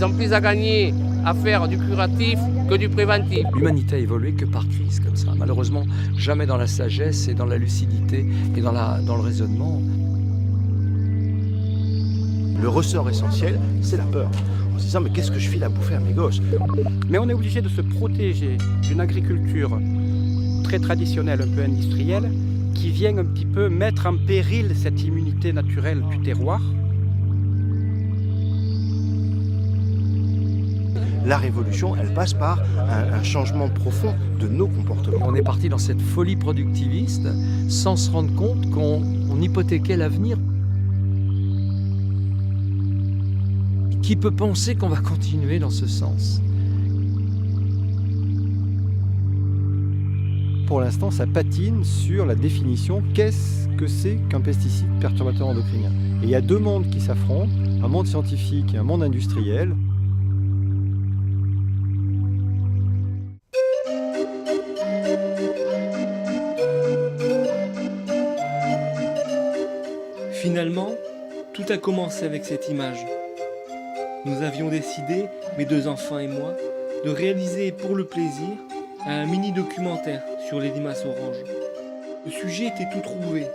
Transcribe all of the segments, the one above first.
Ils ont plus à gagner à faire du curatif que du préventif. L'humanité a évolué que par crise comme ça. Malheureusement, jamais dans la sagesse et dans la lucidité et dans le raisonnement. Le ressort essentiel, c'est la peur. En se disant, mais qu'est-ce que je file à bouffer à mes gosses? Mais on est obligé de se protéger d'une agriculture très traditionnelle, un peu industrielle, qui vient un petit peu mettre en péril cette immunité naturelle du terroir. La révolution, elle passe par un changement profond de nos comportements. On est parti dans cette folie productiviste sans se rendre compte qu'on hypothéquait l'avenir. Qui peut penser qu'on va continuer dans ce sens? Pour l'instant, ça patine sur la définition qu'est-ce que c'est qu'un pesticide perturbateur endocrinien. Et il y a deux mondes qui s'affrontent, un monde scientifique et un monde industriel. Finalement, tout a commencé avec cette image. Nous avions décidé, mes deux enfants et moi, de réaliser pour le plaisir un mini-documentaire sur les limaces oranges. Le sujet était tout trouvé.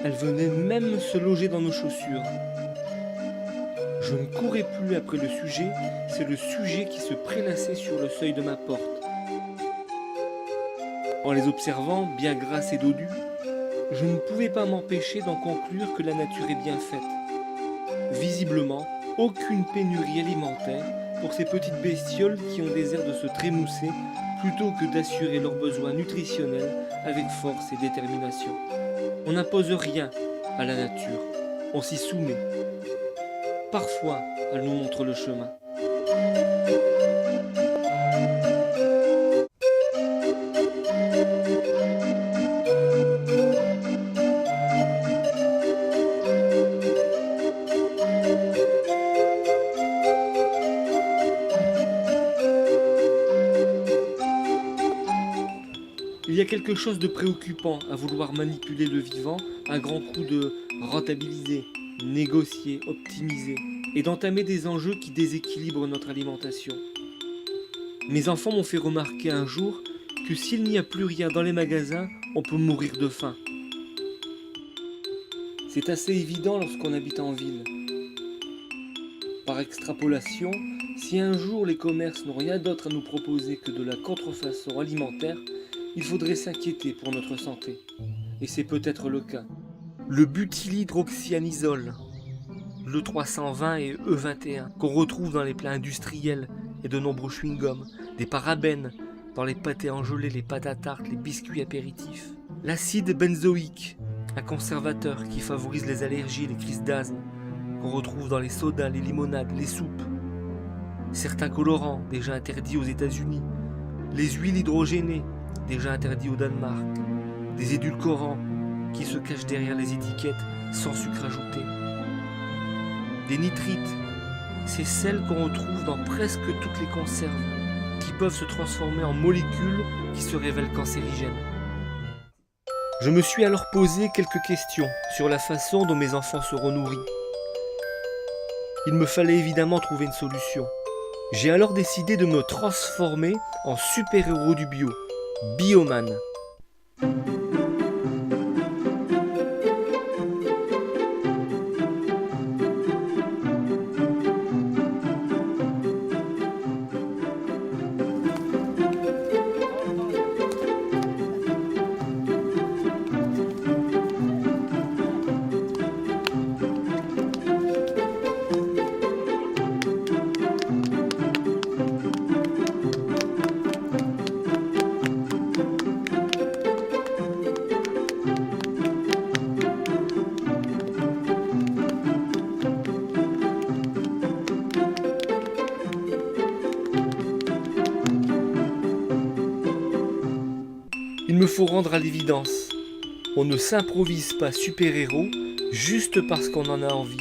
Elles venaient même se loger dans nos chaussures. Je ne courais plus après le sujet, c'est le sujet qui se prélassait sur le seuil de ma porte. En les observant, bien grasses et dodus, je ne pouvais pas m'empêcher d'en conclure que la nature est bien faite. Visiblement, aucune pénurie alimentaire pour ces petites bestioles qui ont des airs de se trémousser plutôt que d'assurer leurs besoins nutritionnels avec force et détermination. On n'impose rien à la nature, on s'y soumet. Parfois, elle nous montre le chemin. Il y a quelque chose de préoccupant à vouloir manipuler le vivant à grands coups de rentabiliser, négocier, optimiser et d'entamer des enjeux qui déséquilibrent notre alimentation. Mes enfants m'ont fait remarquer un jour que s'il n'y a plus rien dans les magasins, on peut mourir de faim. C'est assez évident lorsqu'on habite en ville. Par extrapolation, si un jour les commerces n'ont rien d'autre à nous proposer que de la contrefaçon alimentaire, il faudrait s'inquiéter pour notre santé. Et c'est peut-être le cas. Le butylhydroxyanisole, le 320 et E21, qu'on retrouve dans les plats industriels et de nombreux chewing-gums, des parabènes dans les pâtés en gelée, les pâtes à tarte, les biscuits apéritifs. L'acide benzoïque, un conservateur qui favorise les allergies et les crises d'asthme, qu'on retrouve dans les sodas, les limonades, les soupes. Certains colorants, déjà interdits aux États-Unis. Les huiles hydrogénées, déjà interdits au Danemark. Des édulcorants qui se cachent derrière les étiquettes sans sucre ajouté. Des nitrites, c'est celles qu'on retrouve dans presque toutes les conserves, qui peuvent se transformer en molécules qui se révèlent cancérigènes. Je me suis alors posé quelques questions sur la façon dont mes enfants seront nourris. Il me fallait évidemment trouver une solution. J'ai alors décidé de me transformer en super-héros du bio, Bioman. Il me faut rendre à l'évidence, on ne s'improvise pas super-héros juste parce qu'on en a envie,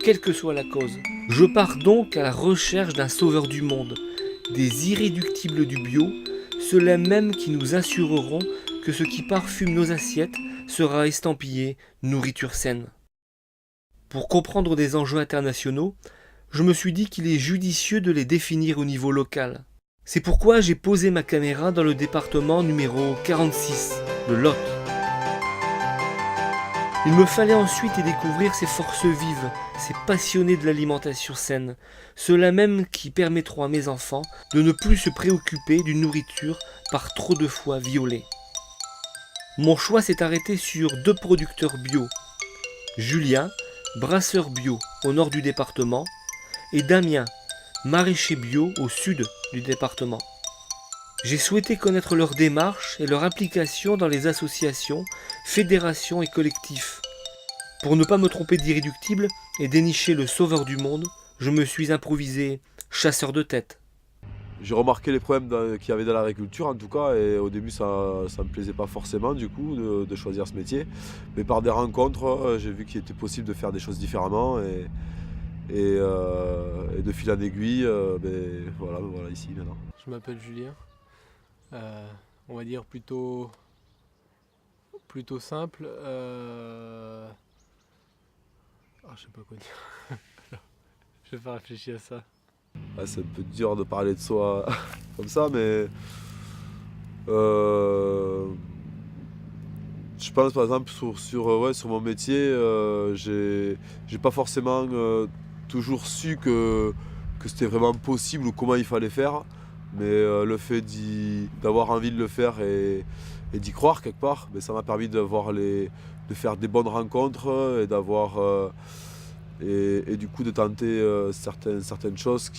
quelle que soit la cause. Je pars donc à la recherche d'un sauveur du monde, des irréductibles du bio, ceux-là même qui nous assureront que ce qui parfume nos assiettes sera estampillé nourriture saine. Pour comprendre des enjeux internationaux, je me suis dit qu'il est judicieux de les définir au niveau local. C'est pourquoi j'ai posé ma caméra dans le département numéro 46, le Lot. Il me fallait ensuite y découvrir ces forces vives, ces passionnés de l'alimentation saine, ceux-là même qui permettront à mes enfants de ne plus se préoccuper d'une nourriture par trop de fois violée. Mon choix s'est arrêté sur 2 producteurs bio, Julien, brasseur bio au nord du département, et Damien, maraîcher bio au sud du département. J'ai souhaité connaître leur démarche et leur implication dans les associations, fédérations et collectifs. Pour ne pas me tromper d'irréductible et dénicher le sauveur du monde, je me suis improvisé chasseur de tête. J'ai remarqué les problèmes qu'il y avait dans l'agriculture en tout cas, et au début ça me plaisait pas forcément du coup de choisir ce métier. Mais par des rencontres, j'ai vu qu'il était possible de faire des choses différemment et de fil en aiguille, voilà ici maintenant. Je m'appelle Julien. On va dire plutôt simple. Je sais pas quoi dire. Je vais pas réfléchir à ça. C'est un peu dur de parler de soi comme ça, mais je pense par exemple sur mon métier, j'ai pas forcément toujours su que c'était vraiment possible ou comment il fallait faire. Mais le fait d'avoir envie de le faire et d'y croire quelque part, ça m'a permis de faire des bonnes rencontres et d'avoir et du coup de tenter certaines choses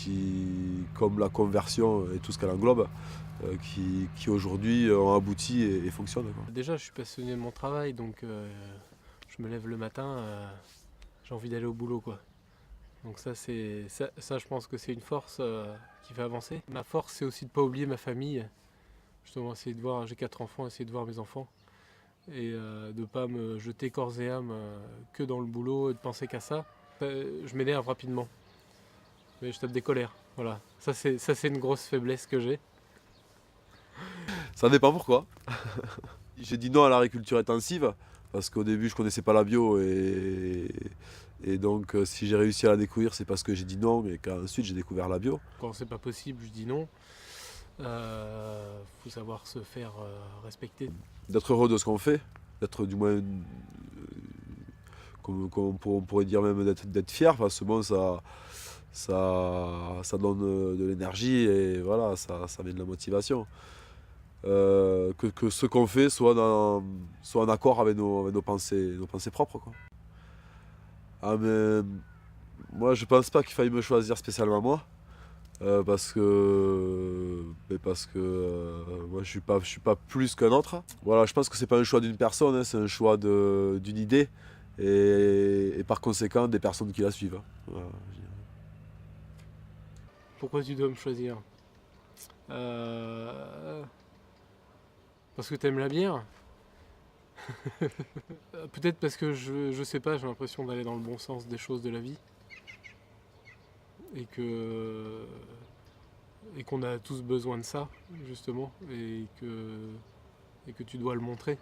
comme la conversion et tout ce qu'elle englobe, qui aujourd'hui ont abouti et fonctionnent, quoi. Déjà, je suis passionné de mon travail, donc je me lève le matin, j'ai envie d'aller au boulot, quoi. Donc ça, je pense que c'est une force qui fait avancer. Ma force, c'est aussi de ne pas oublier ma famille. Justement, essayer de voir, j'ai 4 enfants, essayer de voir mes enfants. Et de ne pas me jeter corps et âme que dans le boulot et de penser qu'à ça. Je m'énerve rapidement. Mais je tape des colères. Voilà. Ça, c'est une grosse faiblesse que j'ai. Ça dépend pourquoi. J'ai dit non à l'agriculture intensive, parce qu'au début, je ne connaissais pas la bio et donc si j'ai réussi à la découvrir, c'est parce que j'ai dit non et qu'ensuite j'ai découvert la bio. Quand c'est pas possible, je dis non. Faut savoir se faire respecter. D'être heureux de ce qu'on fait, d'être du moins, on pourrait dire même d'être fier, parce que bon, ça donne de l'énergie et voilà, ça met de la motivation. Que ce qu'on fait soit en accord avec nos pensées propres, quoi. Mais moi je pense pas qu'il faille me choisir spécialement moi, parce que moi je suis pas plus qu'un autre. Voilà, je pense que c'est pas un choix d'une personne, hein, c'est un choix d'une idée et par conséquent des personnes qui la suivent. Voilà. Pourquoi tu dois me choisir? Parce que t'aimes la bière. Peut-être parce que je sais pas, j'ai l'impression d'aller dans le bon sens des choses de la vie. Et qu'on a tous besoin de ça, justement, et que tu dois le montrer.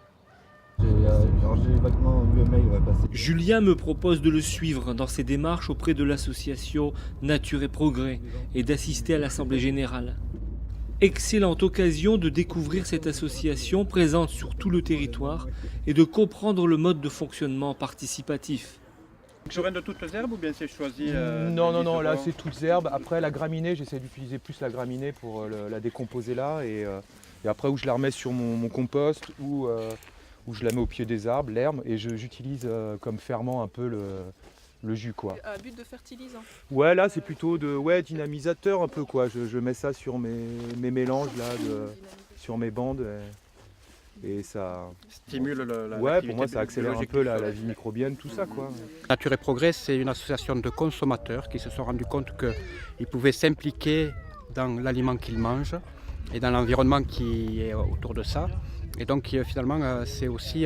Julien me propose de le suivre dans ses démarches auprès de l'association Nature et Progrès et d'assister à l'Assemblée Générale. Excellente occasion de découvrir cette association présente sur tout le territoire et de comprendre le mode de fonctionnement participatif. Je viens de toutes les herbes ou bien c'est choisi Non, là c'est toutes herbes. Après la graminée, j'essaie d'utiliser plus la graminée pour la décomposer là et après où je la remets sur mon compost ou où je la mets au pied des arbres, l'herbe, et j'utilise comme ferment un peu le jus, quoi. À but de fertilisant. Ouais, là c'est plutôt dynamisateur un peu, quoi. Je mets ça sur mes mélanges là, sur mes bandes et ça stimule pour moi ça accélère un peu la vie microbienne, tout ça, quoi. Nature et Progrès, c'est une association de consommateurs qui se sont rendus compte qu'ils pouvaient s'impliquer dans l'aliment qu'ils mangent et dans l'environnement qui est autour de ça. Et donc finalement c'est aussi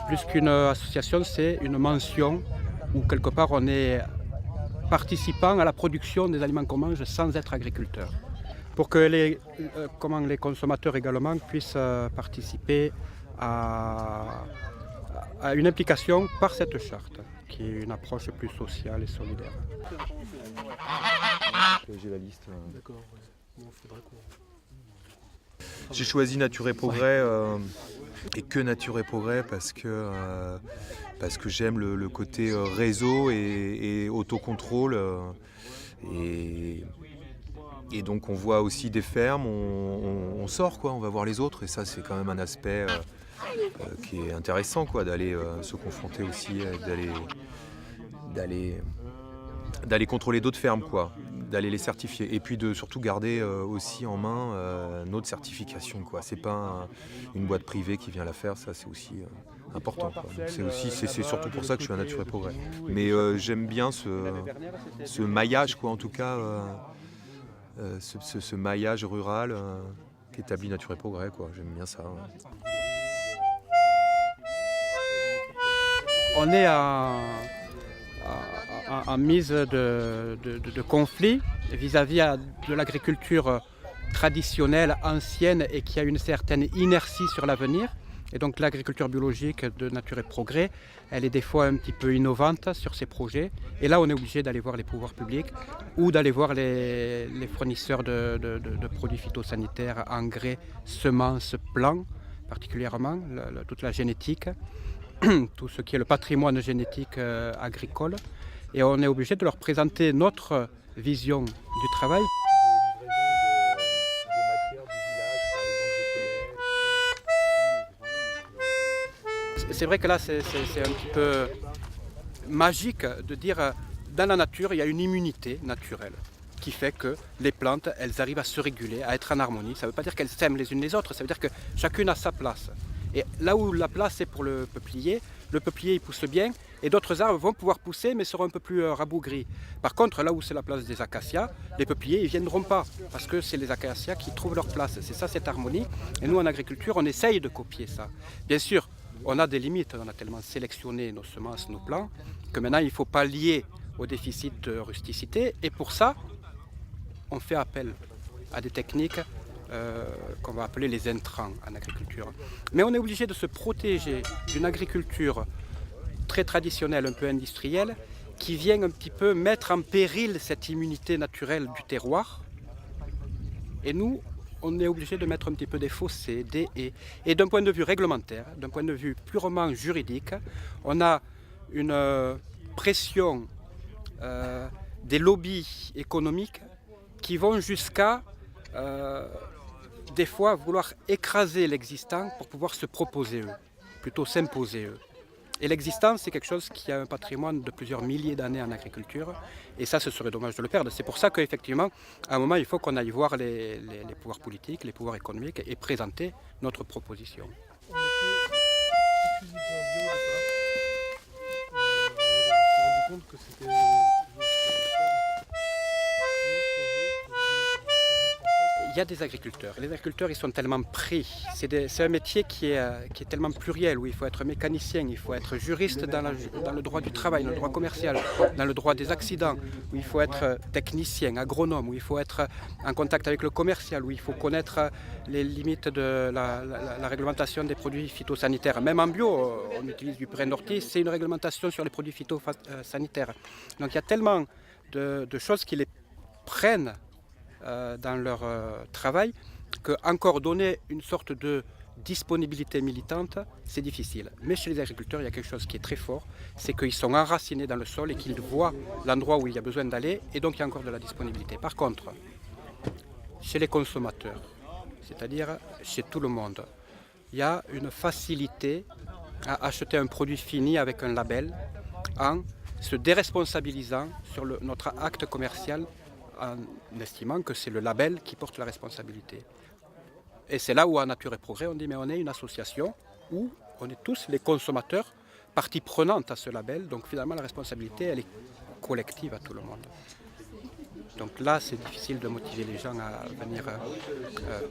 plus qu'une association, c'est une mention où quelque part on est participant à la production des aliments qu'on mange sans être agriculteur. Pour que les consommateurs également puissent participer à une implication par cette charte qui est une approche plus sociale et solidaire. J'ai la liste. D'accord, ouais. Bon, faudra qu'on... J'ai choisi Nature et Progrès et que Nature et Progrès parce que j'aime le côté réseau et autocontrôle. Et donc on voit aussi des fermes, on sort quoi, on va voir les autres et ça c'est quand même un aspect qui est intéressant quoi, d'aller se confronter aussi, d'aller contrôler d'autres fermes quoi, d'aller les certifier et puis de surtout garder aussi en main notre certification quoi. C'est pas une boîte privée qui vient la faire, ça c'est aussi important quoi. C'est surtout pour ça que je suis à Nature et Progrès. Mais j'aime bien ce maillage quoi, en tout cas ce maillage rural qu'établit Nature et Progrès quoi. J'aime bien ça. On est en mise de conflit vis-à-vis de l'agriculture traditionnelle, ancienne et qui a une certaine inertie sur l'avenir. Et donc l'agriculture biologique de Nature et Progrès, elle est des fois un petit peu innovante sur ces projets. Et là, on est obligé d'aller voir les pouvoirs publics ou d'aller voir les fournisseurs de produits phytosanitaires, engrais, semences, plants, particulièrement toute la génétique, tout ce qui est le patrimoine génétique agricole. Et on est obligé de leur présenter notre vision du travail. C'est vrai que là, c'est un petit peu magique de dire dans la nature, il y a une immunité naturelle qui fait que les plantes, elles arrivent à se réguler, à être en harmonie. Ça ne veut pas dire qu'elles s'aiment les unes les autres, ça veut dire que chacune a sa place. Et là où la place est pour le peuplier il pousse bien et d'autres arbres vont pouvoir pousser mais seront un peu plus rabougris. Par contre, là où c'est la place des acacias, les peupliers ils ne viendront pas parce que c'est les acacias qui trouvent leur place. C'est ça cette harmonie. Et nous en agriculture, on essaye de copier ça. Bien sûr, on a des limites, on a tellement sélectionné nos semences, nos plants, que maintenant il faut pallier au déficit de rusticité. Et pour ça, on fait appel à des techniques qu'on va appeler les intrants en agriculture. Mais on est obligé de se protéger d'une agriculture très traditionnelle, un peu industrielle, qui vient un petit peu mettre en péril cette immunité naturelle du terroir. Et nous, on est obligé de mettre un petit peu des fossés, des haies. Et d'un point de vue réglementaire, d'un point de vue purement juridique, on a une pression des lobbies économiques qui vont jusqu'à des fois vouloir écraser l'existant pour pouvoir se proposer eux, plutôt s'imposer eux. Et l'existant, c'est quelque chose qui a un patrimoine de plusieurs milliers d'années en agriculture, et ça, ce serait dommage de le perdre. C'est pour ça qu'effectivement, à un moment, il faut qu'on aille voir les pouvoirs politiques, les pouvoirs économiques, et présenter notre proposition. Il y a des agriculteurs. Les agriculteurs, ils sont tellement pris. C'est un métier qui est tellement pluriel, où il faut être mécanicien, il faut être juriste dans le droit du travail, dans le droit commercial, dans le droit des accidents, où il faut être technicien, agronome, où il faut être en contact avec le commercial, où il faut connaître les limites de la réglementation des produits phytosanitaires. Même en bio, on utilise du purin d'ortie, c'est une réglementation sur les produits phytosanitaires. Donc il y a tellement de choses qui les prennent dans leur travail, que encore donner une sorte de disponibilité militante, c'est difficile. Mais chez les agriculteurs, il y a quelque chose qui est très fort, c'est qu'ils sont enracinés dans le sol et qu'ils voient l'endroit où il y a besoin d'aller, et donc il y a encore de la disponibilité. Par contre, chez les consommateurs, c'est-à-dire chez tout le monde, il y a une facilité à acheter un produit fini avec un label en se déresponsabilisant sur notre acte commercial, en estimant que c'est le label qui porte la responsabilité. Et c'est là où, à Nature et Progrès, on dit mais on est une association où on est tous les consommateurs, partie prenante à ce label, donc finalement la responsabilité elle est collective à tout le monde. Donc là c'est difficile de motiver les gens à venir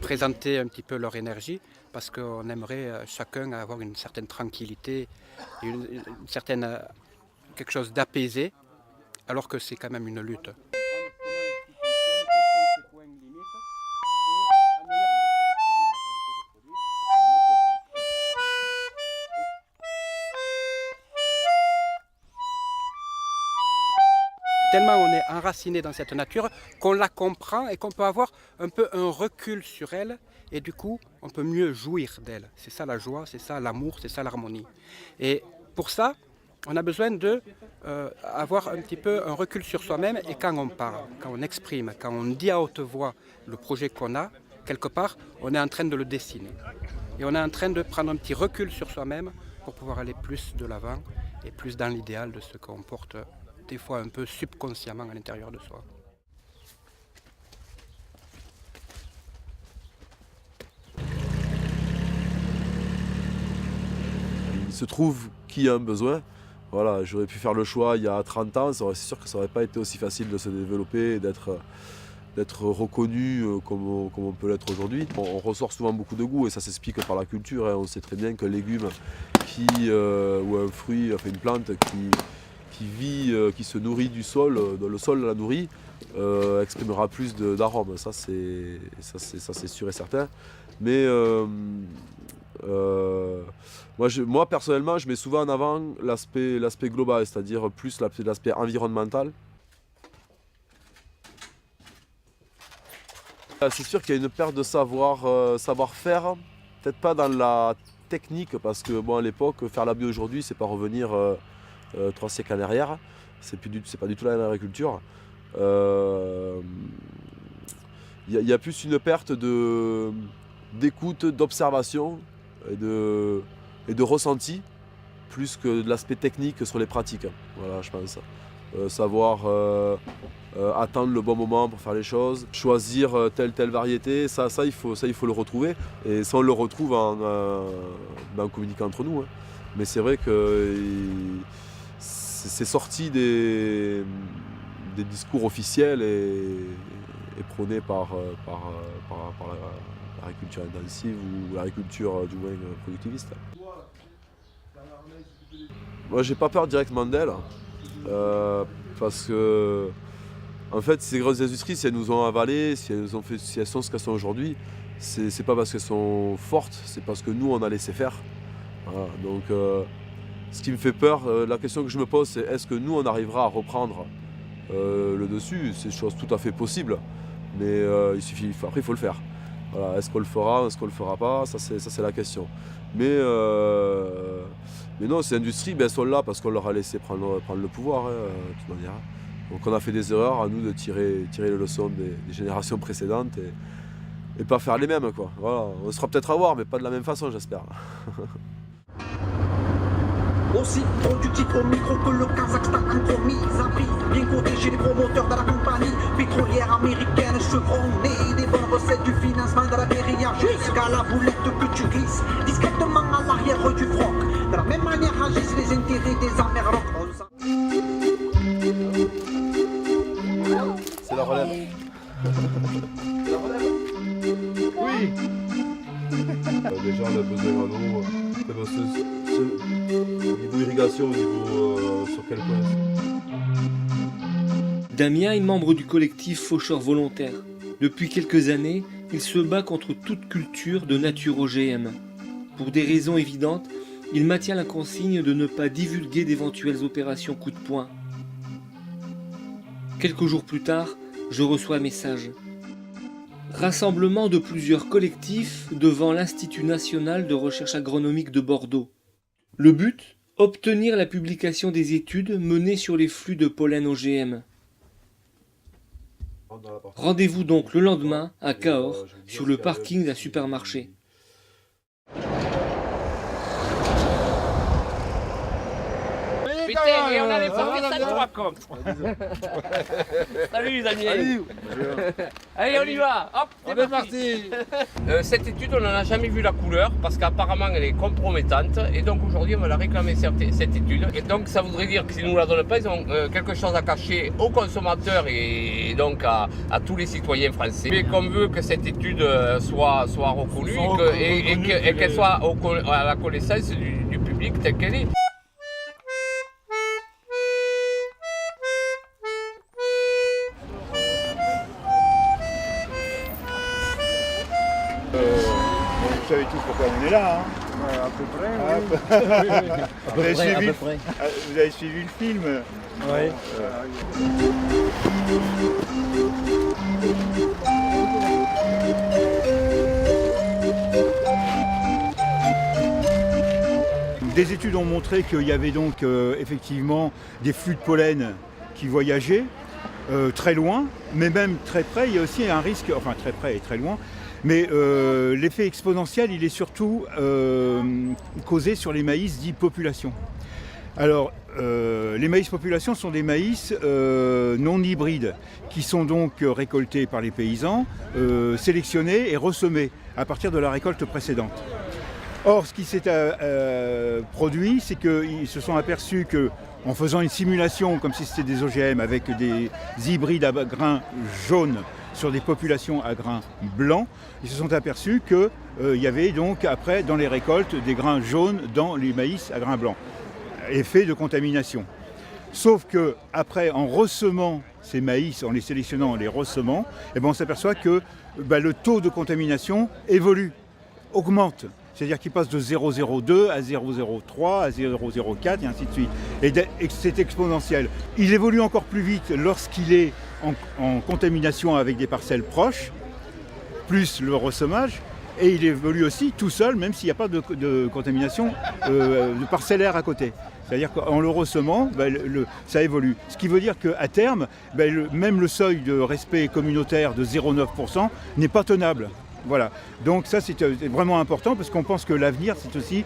présenter un petit peu leur énergie, parce qu'on aimerait chacun avoir une certaine tranquillité, une certaine, quelque chose d'apaisé, alors que c'est quand même une lutte. tellement on est enraciné dans cette nature qu'on la comprend et qu'on peut avoir un peu un recul sur elle et du coup on peut mieux jouir d'elle. C'est ça la joie, c'est ça l'amour, c'est ça l'harmonie. Et pour ça, on a besoin d'avoir un petit peu un recul sur soi-même et quand on parle, quand on exprime, quand on dit à haute voix le projet qu'on a, quelque part, on est en train de le dessiner. Et on est en train de prendre un petit recul sur soi-même pour pouvoir aller plus de l'avant et plus dans l'idéal de ce qu'on porte des fois un peu subconsciemment à l'intérieur de soi. Il se trouve qu'il y a un besoin. Voilà, j'aurais pu faire le choix il y a 30 ans, c'est sûr que ça n'aurait pas été aussi facile de se développer et d'être reconnu comme on peut l'être aujourd'hui. On ressort souvent beaucoup de goût et ça s'explique par la culture. Hein. On sait très bien qu'un légume ou un fruit, enfin une plante qui vit, qui se nourrit du sol, dont le sol la nourrit, exprimera plus d'arômes. Ça c'est sûr et certain. Mais moi personnellement, je mets souvent en avant l'aspect global, c'est-à-dire plus l'aspect environnemental. C'est sûr qu'il y a une perte de savoir-faire, peut-être pas dans la technique, parce que bon, à l'époque, faire la bio aujourd'hui, c'est pas revenir 3 siècles en arrière, c'est pas du tout la même agriculture. Il y a plus une perte d'écoute, d'observation et de ressenti, plus que de l'aspect technique sur les pratiques. Voilà, je pense. Savoir attendre le bon moment pour faire les choses, choisir telle variété, ça il faut le retrouver. Et ça on le retrouve en communiquant entre nous. Hein. Mais c'est vrai que c'est sorti des discours officiels et prônés par l'agriculture intensive ou l'agriculture du moins productiviste. Moi j'ai pas peur directement d'elle. Parce que en fait ces grosses industries, si elles nous ont avalé, si elles sont ce qu'elles sont aujourd'hui, c'est pas parce qu'elles sont fortes, c'est parce que nous on a laissé faire. Voilà, donc ce qui me fait peur, la question que je me pose, c'est est-ce que nous on arrivera à reprendre le dessus? C'est une chose tout à fait possible, mais après il faut le faire. Voilà, est-ce qu'on le fera, est-ce qu'on le fera pas, ça c'est la question. Mais non, ces industries, elles sont là parce qu'on leur a laissé prendre le pouvoir, de toute manière. Donc on a fait des erreurs, à nous de tirer les leçons des générations précédentes et pas faire les mêmes, quoi. Voilà, on sera peut-être à voir, mais pas de la même façon, j'espère. Aussi productif au micro que le Kazakhstan compromis à prix, bien coté chez les promoteurs de la compagnie pétrolière américaine chevronnée, des bonnes recettes du financement de la guérilla jusqu'à la boulette que tu glisses discrètement à l'arrière du froc. De la même manière agissent les intérêts des Amerlocs. C'est la relève. La relève. Oui. Déjà on a besoin en eau. Au niveau irrigation, au niveau sur quel point? Damien est membre du collectif Faucheurs Volontaires. Depuis quelques années, il se bat contre toute culture de nature OGM. Pour des raisons évidentes, il maintient la consigne de ne pas divulguer d'éventuelles opérations coup de poing. Quelques jours plus tard, je reçois un message. Rassemblement de plusieurs collectifs devant l'Institut national de recherche agronomique de Bordeaux. Le but ? Obtenir la publication des études menées sur les flux de pollen OGM. Rendez-vous donc le lendemain à Cahors, sur le parking d'un supermarché. Putain, et on allait faire ça, tu racontes. Salut Daniel. Allez, on y va. Hop, c'est parti. Cette étude, on n'en a jamais vu la couleur parce qu'apparemment elle est compromettante. Et donc aujourd'hui, on va la réclamer cette étude. Et donc ça voudrait dire que s'ils ne nous la donnent pas, ils ont quelque chose à cacher aux consommateurs et donc à tous les citoyens français. Mais qu'on veut que cette étude soit reconnue et qu'elle soit à la connaissance du public telle qu'elle est. Vous savez tous pourquoi on est là, hein. À peu près. Vous avez suivi le film? Oui. Des études ont montré qu'il y avait donc effectivement des flux de pollen qui voyageaient très loin, mais même très près. Il y a aussi un risque, enfin très près et très loin, mais l'effet exponentiel, il est surtout causé sur les maïs dits population. Alors, les maïs population sont des maïs non hybrides, qui sont donc récoltés par les paysans, sélectionnés et ressemés à partir de la récolte précédente. Or, ce qui s'est produit, c'est qu'ils se sont aperçus qu'en faisant une simulation, comme si c'était des OGM, avec des hybrides à grains jaunes sur des populations à grains blancs, ils se sont aperçus qu'il y avait donc après, dans les récoltes, des grains jaunes dans les maïs à grains blancs. Effet de contamination. Sauf que après, en ressemant ces maïs, en les sélectionnant, en les ressemant, eh ben, on s'aperçoit que le taux de contamination évolue, augmente. C'est-à-dire qu'il passe de 0,02 à 0,03 à 0,04 et ainsi de suite. Et c'est exponentiel. Il évolue encore plus vite lorsqu'il est en contamination avec des parcelles proches, plus le ressemage. Et il évolue aussi tout seul, même s'il n'y a pas de contamination de parcellaire à côté. C'est-à-dire qu'en le ressemant, ça évolue. Ce qui veut dire qu'à terme, même le seuil de respect communautaire de 0,9% n'est pas tenable. Voilà. Donc ça, c'est vraiment important parce qu'on pense que l'avenir, c'est aussi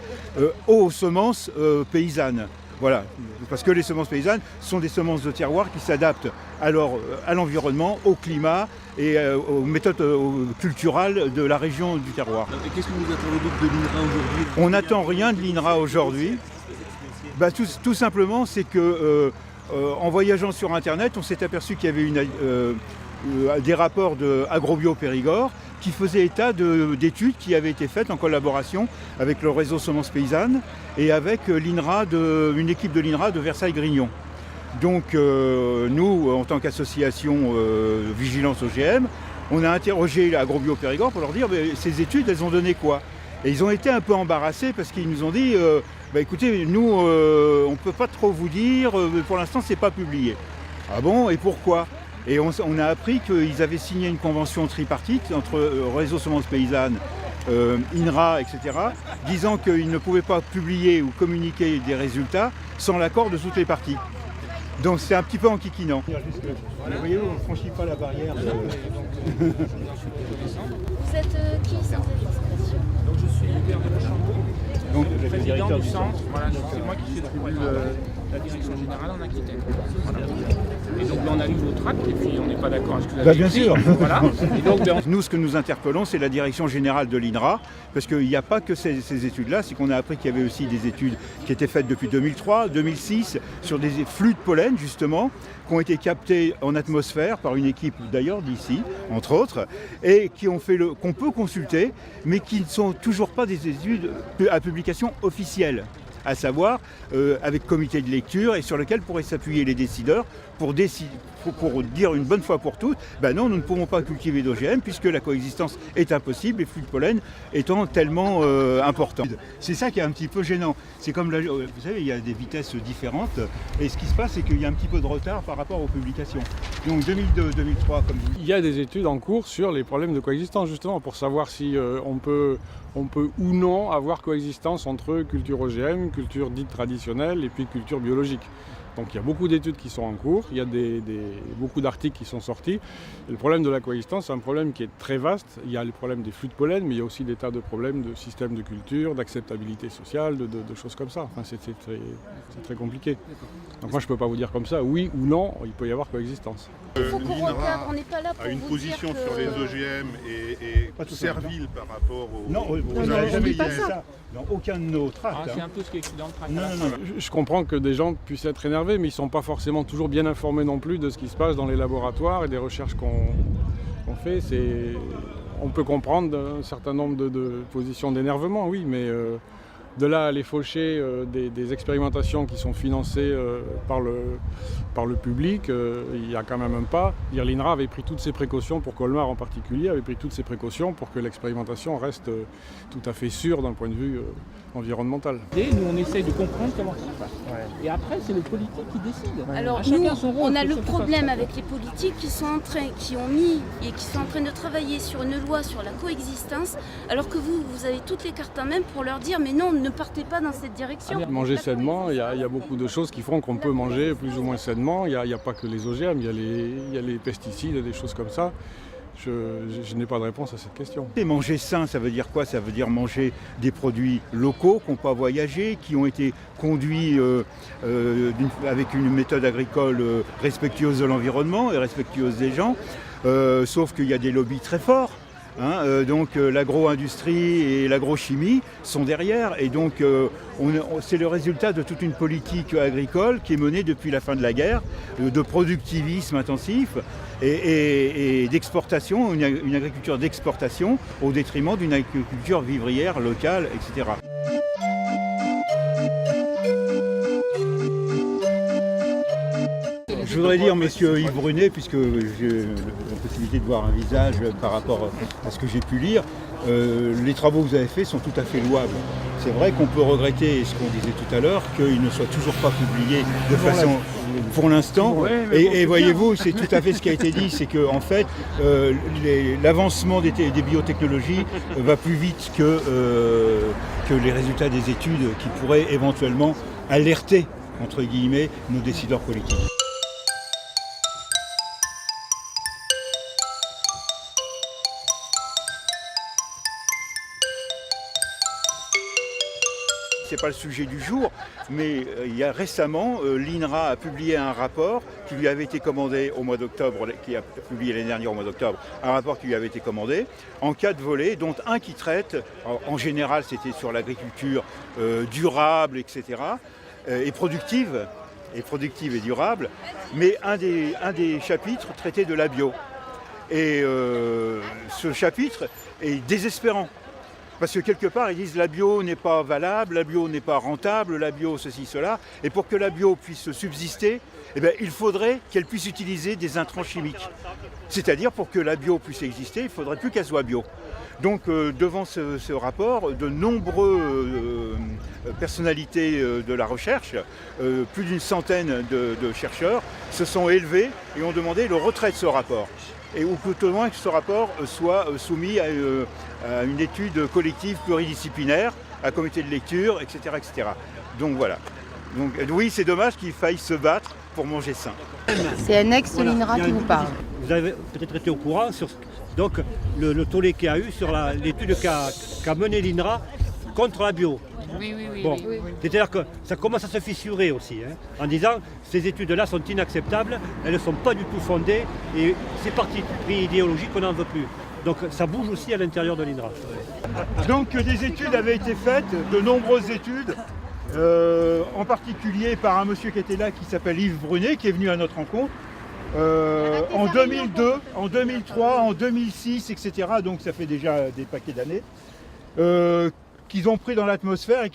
aux semences paysannes. Voilà. Parce que les semences paysannes sont des semences de terroir qui s'adaptent à l'environnement, au climat et aux méthodes culturales de la région du terroir. Et qu'est-ce que vous attendez donc de l'INRA aujourd'hui? On n'attend rien de l'INRA aujourd'hui. Tout simplement, c'est que en voyageant sur Internet, on s'est aperçu qu'il y avait des rapports de AgroBio Périgord qui faisaient état d'études qui avaient été faites en collaboration avec le réseau Semences Paysannes et avec une équipe de l'INRA de Versailles-Grignon. Donc nous, en tant qu'association Vigilance OGM, on a interrogé AgroBio Périgord pour leur dire ces études, elles ont donné quoi? Et ils ont été un peu embarrassés parce qu'ils nous ont dit écoutez, nous, on ne peut pas trop vous dire, pour l'instant, c'est pas publié. Ah bon, et pourquoi? Et on a appris qu'ils avaient signé une convention tripartite entre Réseau Semences Paysannes, INRA, etc., disant qu'ils ne pouvaient pas publier ou communiquer des résultats sans l'accord de toutes les parties. Donc c'est un petit peu enquiquinant. Vous voyez, on ne franchit pas la barrière. Vous êtes qui sans indiscrétion? Donc je suis le père de la Chambre. Donc, le président du centre, voilà, c'est moi qui suis la direction générale en Aquitaine. Voilà. Et donc là, on a lu vos tracts et puis on n'est pas d'accord avec ce que vous avez bien écrit. sûr. Voilà. Et donc, nous, ce que nous interpellons, c'est la direction générale de l'INRA, parce qu'il n'y a pas que ces études-là, c'est qu'on a appris qu'il y avait aussi des études qui étaient faites depuis 2003, 2006, sur des flux de pollen, justement, qui ont été captés en atmosphère par une équipe d'ailleurs d'ici, entre autres, et qu'on peut consulter, mais qui ne sont toujours pas des études à publication officielle, à savoir avec comité de lecture et sur lequel pourraient s'appuyer les décideurs pour dire une bonne fois pour toutes, non, nous ne pouvons pas cultiver d'OGM puisque la coexistence est impossible, les flux de pollen étant tellement importants. C'est ça qui est un petit peu gênant. C'est comme, vous savez, il y a des vitesses différentes et ce qui se passe, c'est qu'il y a un petit peu de retard par rapport aux publications. Donc 2002, 2003, comme vous. Il y a des études en cours sur les problèmes de coexistence, justement, pour savoir si on peut ou non avoir coexistence entre culture OGM, culture dite traditionnelle et puis culture biologique. Donc il y a beaucoup d'études qui sont en cours, il y a beaucoup d'articles qui sont sortis. Et le problème de la coexistence, c'est un problème qui est très vaste. Il y a le problème des flux de pollen, mais il y a aussi des tas de problèmes de système de culture, d'acceptabilité sociale, de choses comme ça. Enfin, c'est très compliqué. Donc moi je ne peux pas vous dire comme ça, oui ou non, il peut y avoir coexistence. On n'est pas là pour a une vous position dire sur les OGM et servile par rapport aux... Non, on n'a jamais dit ça. Dans aucun de nos tracts. c'est un peu ce qui est écrit dans le tract. Non. Je comprends que des gens puissent être énervés, mais ils ne sont pas forcément toujours bien informés non plus de ce qui se passe dans les laboratoires et des recherches qu'on fait. On peut comprendre un certain nombre de positions d'énervement, oui, mais De là à aller faucher des expérimentations qui sont financées par le public, il y a quand même un pas. L'INRA avait pris toutes ses précautions, pour Colmar en particulier, avait pris toutes ses précautions pour que l'expérimentation reste tout à fait sûre d'un point de vue environnemental. Et nous, on essaye de comprendre comment ça se passe. Et après, c'est le politique qui décide. Alors nous, on a le problème avec les politiques qui ont mis et qui sont en train de travailler sur une loi sur la coexistence, alors que vous avez toutes les cartes en main pour leur dire mais non, ne partez pas dans cette direction. Manger sainement, il y a beaucoup de choses qui font qu'on peut manger plus ou moins sainement. Il n'y a pas que les OGM, il y a les pesticides, des choses comme ça. Je n'ai pas de réponse à cette question. Et manger sain, ça veut dire quoi? Ça veut dire manger des produits locaux qui n'ont pas voyagé, qui ont été conduits avec une méthode agricole respectueuse de l'environnement et respectueuse des gens. Sauf qu'il y a des lobbies très forts. Donc l'agro-industrie et l'agrochimie sont derrière et donc c'est le résultat de toute une politique agricole qui est menée depuis la fin de la guerre, de productivisme intensif et d'exportation, une agriculture d'exportation au détriment d'une agriculture vivrière locale, etc. Je voudrais dire, monsieur Yves Brunet, puisque j'ai la possibilité de voir un visage par rapport à ce que j'ai pu lire, les travaux que vous avez faits sont tout à fait louables. C'est vrai qu'on peut regretter, ce qu'on disait tout à l'heure, qu'il ne soit toujours pas publié de façon, pour l'instant. Et voyez-vous, c'est tout à fait ce qui a été dit, c'est que en fait, l'avancement des biotechnologies va plus vite que les résultats des études qui pourraient éventuellement alerter, entre guillemets, nos décideurs politiques. C'est pas le sujet du jour, mais il y a récemment, l'INRA a publié un rapport qui lui avait été commandé au mois d'octobre, qui a publié l'année dernière au mois d'octobre, un rapport qui lui avait été commandé en 4 volets, dont un qui traite, en général c'était sur l'agriculture durable, etc., et productive et durable, mais un des chapitres traitait de la bio. Et ce chapitre est désespérant. Parce que quelque part, ils disent la bio n'est pas valable, la bio n'est pas rentable, la bio ceci, cela. Et pour que la bio puisse subsister, eh bien, il faudrait qu'elle puisse utiliser des intrants chimiques. C'est-à-dire, pour que la bio puisse exister, il ne faudrait plus qu'elle soit bio. Donc, devant ce rapport, de nombreuses personnalités de la recherche, plus d'une centaine de chercheurs, se sont élevés et ont demandé le retrait de ce rapport. Ou tout au moins que ce rapport soit soumis à une étude collective pluridisciplinaire, à un comité de lecture, etc. etc. Donc voilà. Donc, oui, c'est dommage qu'il faille se battre pour manger sain. C'est un ex de l'INRA qui vous parle. Vous avez peut-être été au courant sur donc, le tollé qu'il y a eu sur l'étude qu'a menée l'INRA contre la bio. Oui. Bon. C'est-à-dire que ça commence à se fissurer aussi, en disant ces études-là sont inacceptables, elles ne sont pas du tout fondées et c'est parti pris idéologique qu'on n'en veut plus. Donc ça bouge aussi à l'intérieur de l'INRA. Donc des études avaient été faites, de nombreuses études, en particulier par un monsieur qui était là qui s'appelle Yves Brunet, qui est venu à notre rencontre, en 2002, en 2003, en 2006, etc. Donc ça fait déjà des paquets d'années. Qu'ils ont pris dans l'atmosphère et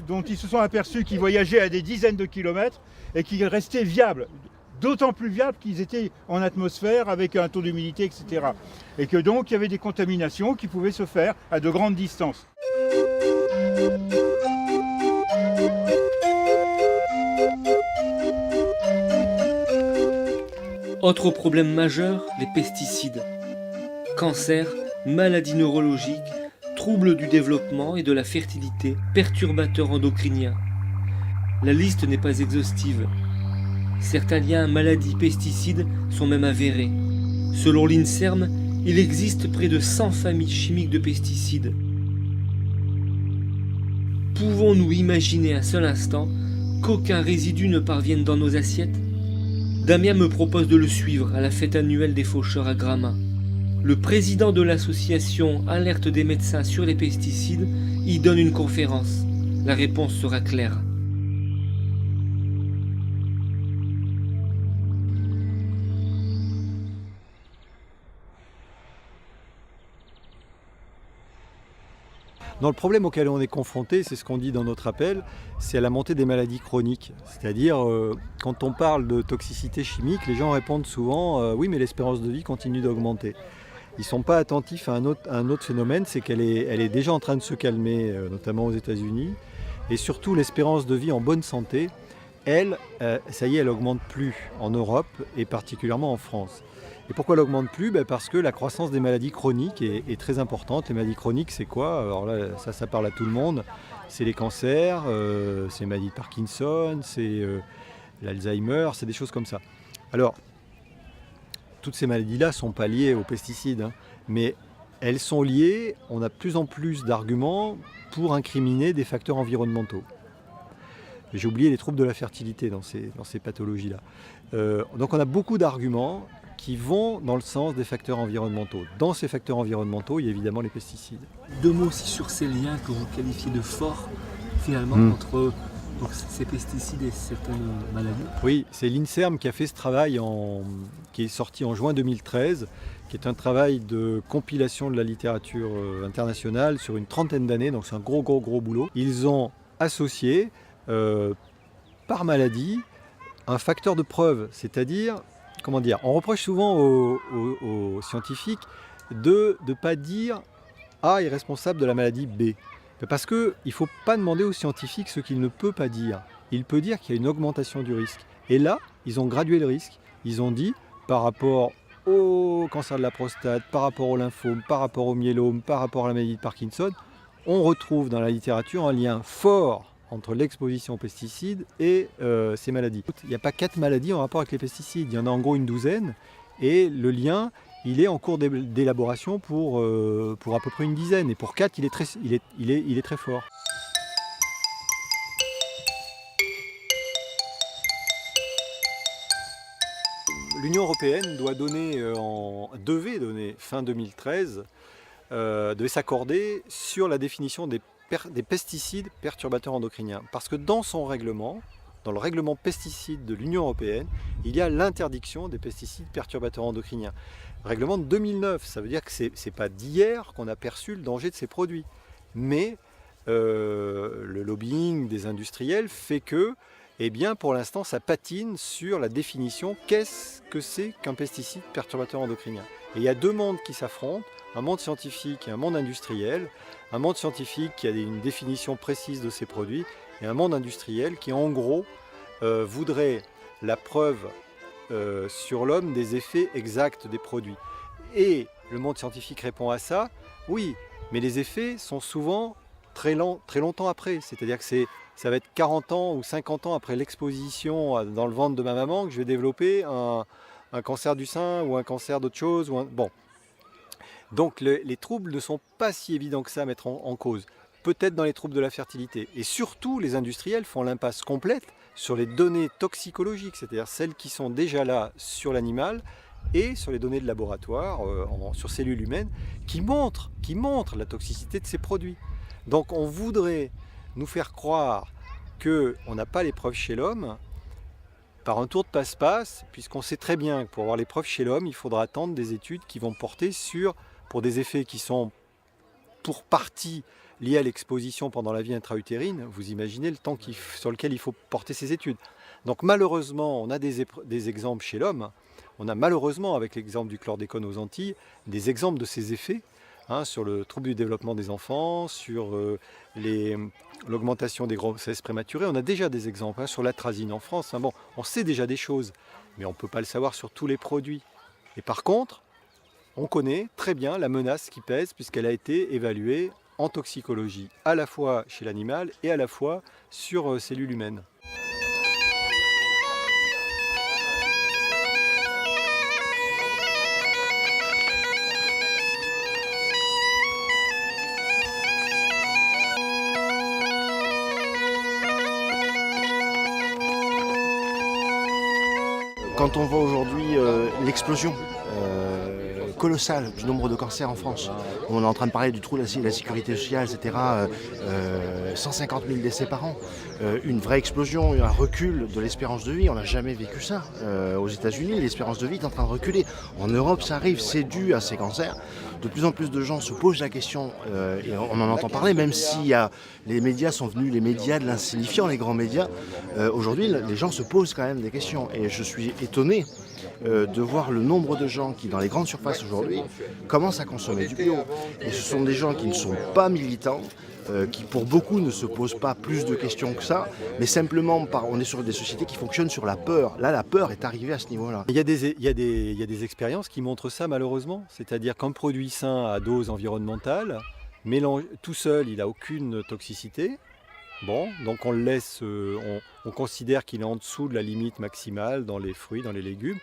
dont ils se sont aperçus qu'ils voyageaient à des dizaines de kilomètres et qu'ils restaient viables, d'autant plus viables qu'ils étaient en atmosphère avec un taux d'humidité, etc. Et que donc il y avait des contaminations qui pouvaient se faire à de grandes distances. Autre problème majeur, les pesticides. Cancer, maladies neurologiques, troubles du développement et de la fertilité, perturbateurs endocriniens. La liste n'est pas exhaustive. Certains liens maladies pesticides sont même avérés. Selon l'INSERM, il existe près de 100 familles chimiques de pesticides. Pouvons-nous imaginer un seul instant qu'aucun résidu ne parvienne dans nos assiettes? Damien me propose de le suivre à la fête annuelle des faucheurs à Gramat. Le président de l'association Alerte des médecins sur les pesticides y donne une conférence. La réponse sera claire. Non, le problème auquel on est confronté, c'est ce qu'on dit dans notre appel, c'est à la montée des maladies chroniques. C'est-à-dire, quand on parle de toxicité chimique, les gens répondent souvent oui, mais l'espérance de vie continue d'augmenter. Ils ne sont pas attentifs à un autre phénomène, c'est qu'elle est déjà en train de se calmer, notamment aux États-Unis. Et surtout, l'espérance de vie en bonne santé, elle, ça y est, elle n'augmente plus en Europe et particulièrement en France. Et pourquoi elle n'augmente plus ? Parce que la croissance des maladies chroniques est très importante. Les maladies chroniques, c'est quoi ? Alors là, ça parle à tout le monde. C'est les cancers, c'est les maladies de Parkinson, c'est l'Alzheimer, c'est des choses comme ça. Alors, toutes ces maladies-là ne sont pas liées aux pesticides, hein, mais elles sont liées, on a de plus en plus d'arguments pour incriminer des facteurs environnementaux. J'ai oublié les troubles de la fertilité dans ces pathologies-là. Donc on a beaucoup d'arguments qui vont dans le sens des facteurs environnementaux. Dans ces facteurs environnementaux, il y a évidemment les pesticides. 2 mots aussi sur ces liens que vous qualifiez de forts, finalement, entre ces pesticides et certaines maladies. Oui, c'est l'INSERM qui a fait ce travail qui est sorti en juin 2013, qui est un travail de compilation de la littérature internationale sur une 30aine d'années, donc c'est un gros boulot. Ils ont associé par maladie un facteur de preuve, c'est-à-dire, comment dire, on reproche souvent aux scientifiques de ne pas dire A est responsable de la maladie B. Parce qu'il ne faut pas demander aux scientifiques ce qu'il ne peut pas dire. Il peut dire qu'il y a une augmentation du risque. Et là, ils ont gradué le risque. Ils ont dit, par rapport au cancer de la prostate, par rapport au lymphome, par rapport au myélome, par rapport à la maladie de Parkinson, on retrouve dans la littérature un lien fort entre l'exposition aux pesticides et ces maladies. Il n'y a pas 4 maladies en rapport avec les pesticides, il y en a en gros une douzaine, et le lien, il est en cours d'élaboration pour à peu près une dizaine, et pour 4, il est très fort. L'Union européenne devait donner fin 2013, devait s'accorder sur la définition des pesticides perturbateurs endocriniens. Parce que dans son règlement, dans le règlement pesticides de l'Union européenne, il y a l'interdiction des pesticides perturbateurs endocriniens. Règlement de 2009, ça veut dire que ce n'est pas d'hier qu'on a perçu le danger de ces produits. Mais le lobbying des industriels fait que, eh bien, pour l'instant, ça patine sur la définition qu'est-ce que c'est qu'un pesticide perturbateur endocrinien. Et il y a 2 mondes qui s'affrontent, un monde scientifique et un monde industriel. Un monde scientifique qui a une définition précise de ces produits et un monde industriel qui, en gros, voudrait la preuve sur l'homme des effets exacts des produits. Et le monde scientifique répond à ça, oui, mais les effets sont souvent très longtemps après. C'est-à-dire que ça va être 40 ans ou 50 ans après l'exposition dans le ventre de ma maman que je vais développer un cancer du sein ou un cancer d'autre chose. Bon. Donc les troubles ne sont pas si évidents que ça à mettre en cause. Peut-être dans les troubles de la fertilité. Et surtout, les industriels font l'impasse complète sur les données toxicologiques, c'est-à-dire celles qui sont déjà là sur l'animal et sur les données de laboratoire, sur cellules humaines, qui montrent la toxicité de ces produits. Donc on voudrait nous faire croire qu'on n'a pas les preuves chez l'homme par un tour de passe-passe, puisqu'on sait très bien que pour avoir les preuves chez l'homme, il faudra attendre des études qui vont porter pour des effets qui sont pour partie liés à l'exposition pendant la vie intra-utérine. Vous imaginez le temps sur lequel il faut porter ces études. Donc malheureusement, on a des exemples chez l'homme. On a malheureusement, avec l'exemple du chlordécone aux Antilles, des exemples de ces effets sur le trouble du développement des enfants, sur l'augmentation des grossesses prématurées. On a déjà des exemples sur l'atrazine en France. Bon, on sait déjà des choses, mais on ne peut pas le savoir sur tous les produits. Et par contre, on connaît très bien la menace qui pèse puisqu'elle a été évaluée en toxicologie, à la fois chez l'animal et à la fois sur cellules humaines. Quand on voit aujourd'hui l'explosion colossale du nombre de cancers en France. On est en train de parler du trou de la sécurité sociale, etc. 150 000 décès par an. Une vraie explosion, un recul de l'espérance de vie. On n'a jamais vécu ça. Aux États-Unis, l'espérance de vie est en train de reculer. En Europe, ça arrive, c'est dû à ces cancers. De plus en plus de gens se posent la question, et on en entend parler, même si les médias sont venus, les médias de l'insignifiant, les grands médias. Aujourd'hui, les gens se posent quand même des questions. Et je suis étonné de voir le nombre de gens qui, dans les grandes surfaces aujourd'hui, commencent à consommer du bio. Et ce sont des gens qui ne sont pas militants, qui pour beaucoup ne se posent pas plus de questions que ça, mais simplement on est sur des sociétés qui fonctionnent sur la peur. Là, la peur est arrivée à ce niveau-là. Il y a des expériences qui montrent ça malheureusement, c'est-à-dire qu'un produit sain à dose environnementale, tout seul, il n'a aucune toxicité. Bon, donc on le laisse, on considère qu'il est en dessous de la limite maximale dans les fruits, dans les légumes.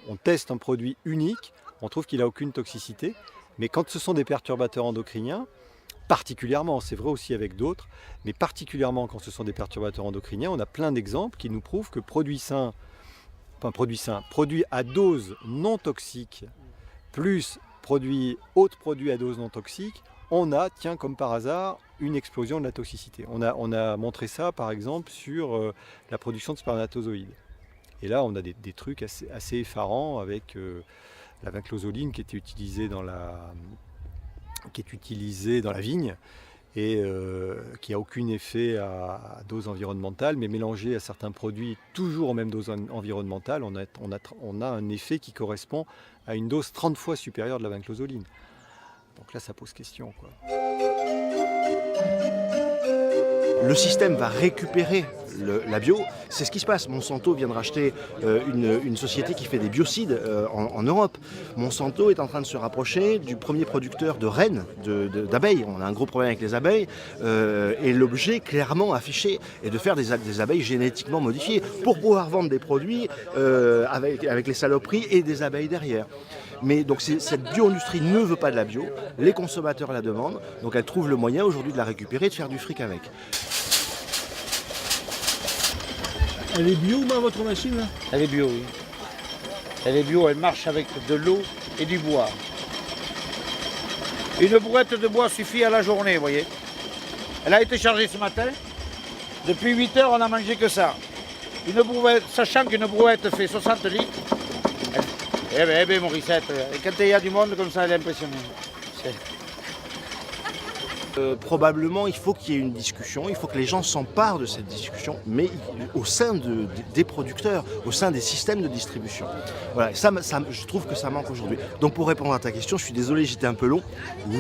On teste un produit unique, on trouve qu'il n'a aucune toxicité, mais quand ce sont des perturbateurs endocriniens, particulièrement, c'est vrai aussi avec d'autres, mais particulièrement quand ce sont des perturbateurs endocriniens, on a plein d'exemples qui nous prouvent que produit à dose non toxique, plus autres produits à dose non toxique, on a, tiens, comme par hasard, une explosion de la toxicité. On a montré ça, par exemple, sur la production de spermatozoïdes. Et là, on a des trucs assez effarants avec la vinclozoline qui était utilisée dans la vigne et qui n'a aucun effet à dose environnementale, mais mélangé à certains produits toujours aux mêmes doses environnementales, on a un effet qui correspond à une dose 30 fois supérieure de la vinclozoline. Donc là, ça pose question, quoi. Le système va récupérer la bio, c'est ce qui se passe. Monsanto vient de racheter une société qui fait des biocides en Europe. Monsanto est en train de se rapprocher du premier producteur de rennes, d'abeilles. On a un gros problème avec les abeilles et l'objet clairement affiché est de faire des abeilles génétiquement modifiées pour pouvoir vendre des produits avec les saloperies et des abeilles derrière. Mais donc cette bio-industrie ne veut pas de la bio, les consommateurs la demandent, donc elle trouve le moyen aujourd'hui de la récupérer et de faire du fric avec. Elle est bio, votre machine là? Elle est bio, oui. Elle est bio, elle marche avec de l'eau et du bois. Une brouette de bois suffit à la journée, vous voyez. Elle a été chargée ce matin. Depuis 8 heures, on n'a mangé que ça. Une brouette, sachant qu'une brouette fait 60 litres. Eh bien, Morissette, quand il y a du monde comme ça, elle est impressionnante. Probablement, il faut qu'il y ait une discussion, il faut que les gens s'emparent de cette discussion, mais au sein des producteurs, au sein des systèmes de distribution. Voilà, ça, je trouve que ça manque aujourd'hui. Donc pour répondre à ta question, je suis désolé, j'étais un peu long.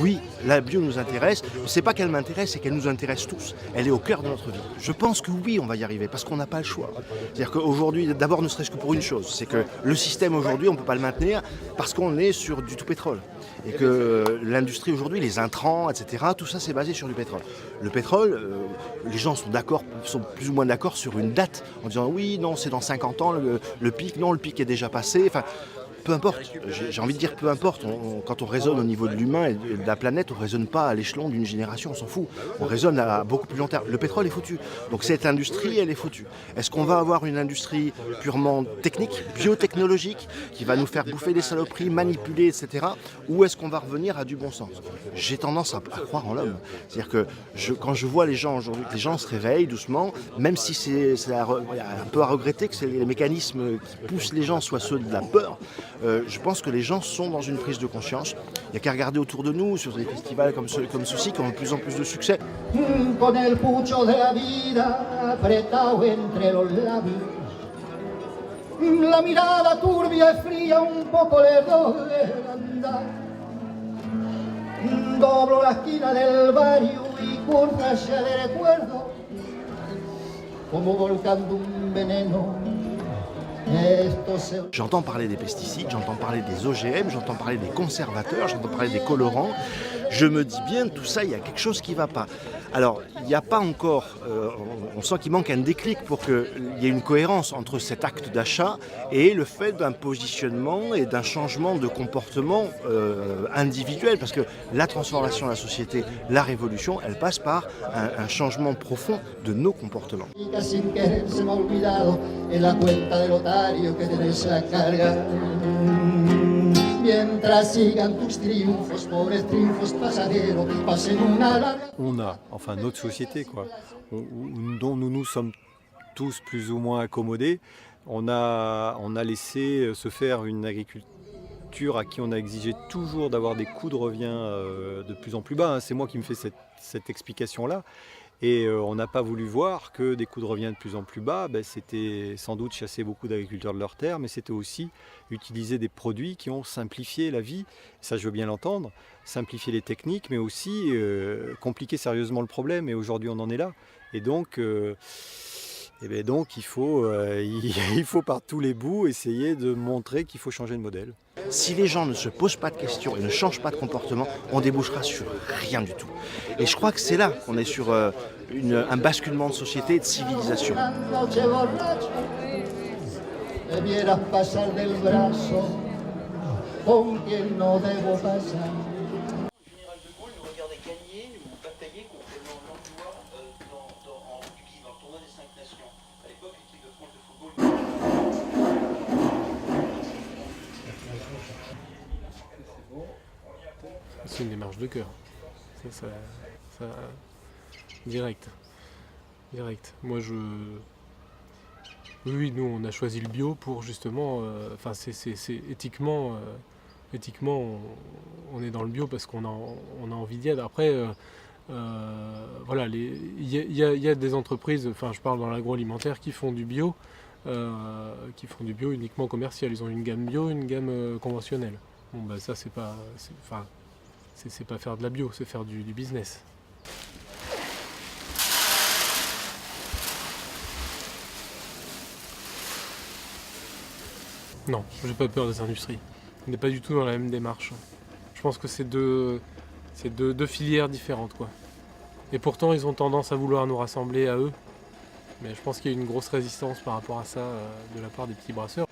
Oui, la bio nous intéresse. C'est pas qu'elle m'intéresse, c'est qu'elle nous intéresse tous. Elle est au cœur de notre vie. Je pense que oui, on va y arriver, parce qu'on n'a pas le choix. C'est-à-dire qu'aujourd'hui, d'abord, ne serait-ce que pour une chose, c'est que le système aujourd'hui, on ne peut pas le maintenir parce qu'on est sur du tout pétrole. Et que l'industrie aujourd'hui, les intrants, etc., tout ça c'est basé sur du pétrole. Le pétrole, les gens sont plus ou moins d'accord sur une date, en disant oui, non, c'est dans 50 ans le pic, non, le pic est déjà passé. Enfin, peu importe, j'ai envie de dire peu importe, quand on raisonne au niveau de l'humain et de la planète, on ne raisonne pas à l'échelon d'une génération, on s'en fout. On raisonne à beaucoup plus long terme. Le pétrole est foutu, donc cette industrie, elle est foutue. Est-ce qu'on va avoir une industrie purement technique, biotechnologique, qui va nous faire bouffer des saloperies, manipuler, etc. Ou est-ce qu'on va revenir à du bon sens? J'ai tendance à croire en l'homme. C'est-à-dire que quand je vois les gens aujourd'hui, que les gens se réveillent doucement, même si c'est un peu à regretter que les mécanismes qui poussent les gens soient ceux de la peur, je pense que les gens sont dans une prise de conscience. Il n'y a qu'à regarder autour de nous, sur des festivals comme ceux-ci, qui ont de plus en plus de succès. Con el pucho de la vida apretado entre los labios, la mirada turbia y fría un poco lejos del andar. Doblo la esquina del barrio y curva hacia de recuerdo, como volcando un veneno. J'entends parler des pesticides, j'entends parler des OGM, j'entends parler des conservateurs, j'entends parler des colorants. Je me dis bien, tout ça, il y a quelque chose qui ne va pas. Alors, il n'y a pas encore, on sent qu'il manque un déclic pour qu'il y ait une cohérence entre cet acte d'achat et le fait d'un positionnement et d'un changement de comportement individuel. Parce que la transformation de la société, la révolution, elle passe par un changement profond de nos comportements. On a, enfin notre société, quoi, dont nous nous sommes tous plus ou moins accommodés, on a laissé se faire une agriculture à qui on a exigé toujours d'avoir des coûts de revient de plus en plus bas. C'est moi qui me fais cette explication-là. Et on n'a pas voulu voir que des coûts de revient de plus en plus bas, c'était sans doute chasser beaucoup d'agriculteurs de leurs terres, mais c'était aussi utiliser des produits qui ont simplifié la vie, ça je veux bien l'entendre, simplifier les techniques, mais aussi compliquer sérieusement le problème, et aujourd'hui on en est là. Et donc, il faut par tous les bouts essayer de montrer qu'il faut changer de modèle. Si les gens ne se posent pas de questions et ne changent pas de comportement, on débouchera sur rien du tout. Et je crois que c'est là qu'on est sur un basculement de société et de civilisation. C'est une démarche de cœur. Ça, direct. Moi, oui, nous, on a choisi le bio pour justement. C'est éthiquement, on est dans le bio parce qu'on a envie d'y être. Après, voilà, il y a des entreprises. Enfin, je parle dans l'agroalimentaire qui font du bio, uniquement commercial. Ils ont une gamme bio, une gamme conventionnelle. Bon, ça, c'est pas faire de la bio, c'est faire du business. Non, j'ai pas peur des industries. On n'est pas du tout dans la même démarche. Je pense que c'est deux filières différentes, quoi. Et pourtant, ils ont tendance à vouloir nous rassembler à eux. Mais je pense qu'il y a une grosse résistance par rapport à ça de la part des petits brasseurs.